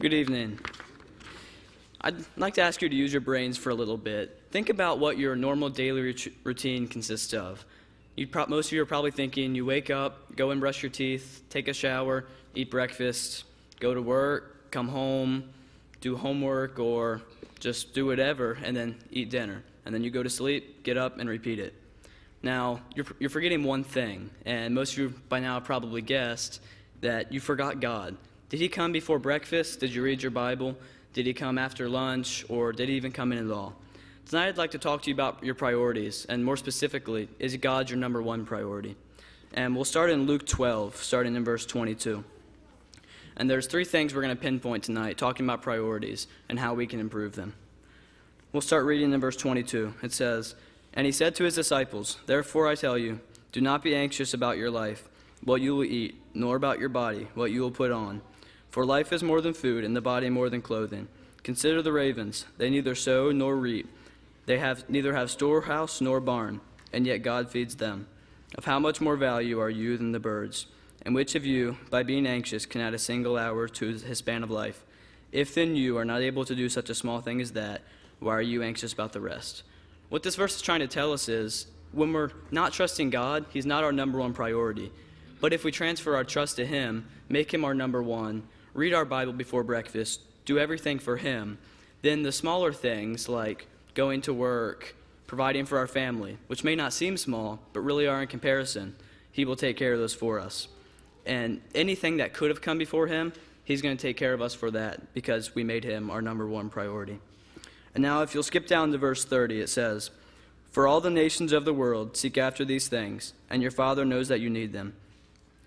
Good evening. I'd like to ask you to use your brains for a little bit. Think about what your normal daily routine consists of. Most of you are probably thinking you wake up, go and brush your teeth, take a shower, eat breakfast, go to work, come home, do homework, or just do whatever, and then eat dinner. And then you go to sleep, get up, and repeat it. Now, you're forgetting one thing, and most of you by now have probably guessed that you forgot God. Did he come before breakfast? Did you read your Bible? Did he come after lunch? Or did he even come in at all? Tonight I'd like to talk to you about your priorities, and more specifically, is God your number one priority? And we'll start in Luke 12, starting in verse 22. And there's three things we're going to pinpoint tonight, talking about priorities and how we can improve them. We'll start reading in verse 22. It says, "And he said to his disciples, 'Therefore I tell you, do not be anxious about your life, what you will eat, nor about your body, what you will put on. For life is more than food, and the body more than clothing. Consider the ravens, they neither sow nor reap. They neither have storehouse nor barn, and yet God feeds them. Of how much more value are you than the birds? And which of you, by being anxious, can add a single hour to his span of life? If then you are not able to do such a small thing as that, why are you anxious about the rest?'" What this verse is trying to tell us is, when we're not trusting God, he's not our number one priority. But if we transfer our trust to him, make him our number one, read our Bible before breakfast, do everything for him, then the smaller things like going to work, providing for our family, which may not seem small, but really are in comparison, he will take care of those for us. And anything that could have come before him, he's going to take care of us for that because we made him our number one priority. And now if you'll skip down to verse 30, it says, "For all the nations of the world seek after these things, and your Father knows that you need them.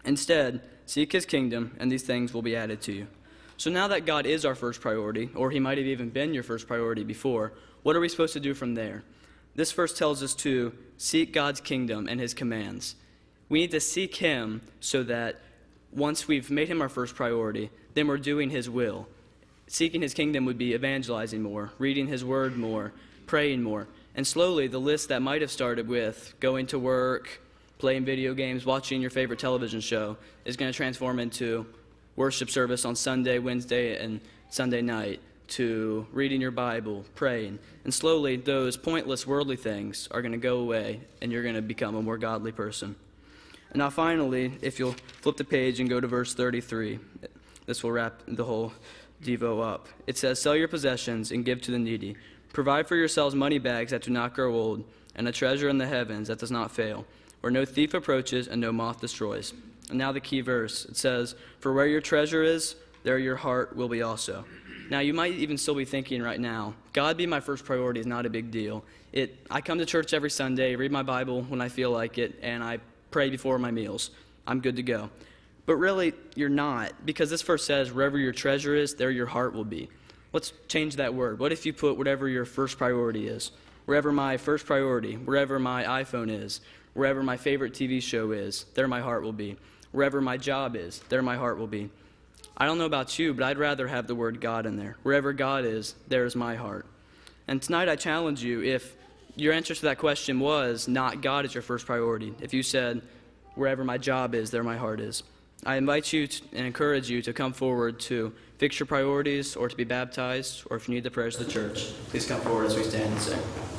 Instead, seek his kingdom, and these things will be added to you." So now that God is our first priority, or he might have even been your first priority before, what are we supposed to do from there? This verse tells us to seek God's kingdom and his commands. We need to seek him so that once we've made him our first priority, then we're doing his will. Seeking his kingdom would be evangelizing more, reading his word more, praying more. And slowly, the list that might have started with going to work, playing video games, watching your favorite television show, is going to transform into worship service on Sunday, Wednesday, and Sunday night, to reading your Bible, praying. And slowly, those pointless worldly things are going to go away, and you're going to become a more godly person. And now finally, if you'll flip the page and go to verse 33, this will wrap the whole Devo up. It says, "Sell your possessions and give to the needy. Provide for yourselves money bags that do not grow old, and a treasure in the heavens that does not fail, where no thief approaches and no moth destroys." And now the key verse. It says, "For where your treasure is, there your heart will be also." Now you might even still be thinking right now, God being my first priority is not a big deal. I come to church every Sunday, read my Bible when I feel like it, and I pray before my meals. I'm good to go. But really, you're not, because this verse says, wherever your treasure is, there your heart will be. Let's change that word. What if you put whatever your first priority is? Wherever my first priority, wherever my iPhone is, wherever my favorite TV show is, there my heart will be. Wherever my job is, there my heart will be. I don't know about you, but I'd rather have the word God in there. Wherever God is, there is my heart. And tonight I challenge you, if your answer to that question was not God is your first priority, if you said, wherever my job is, there my heart is, I invite you and encourage you to come forward to fix your priorities or to be baptized, or if you need the prayers of the church, please come forward as we stand and sing.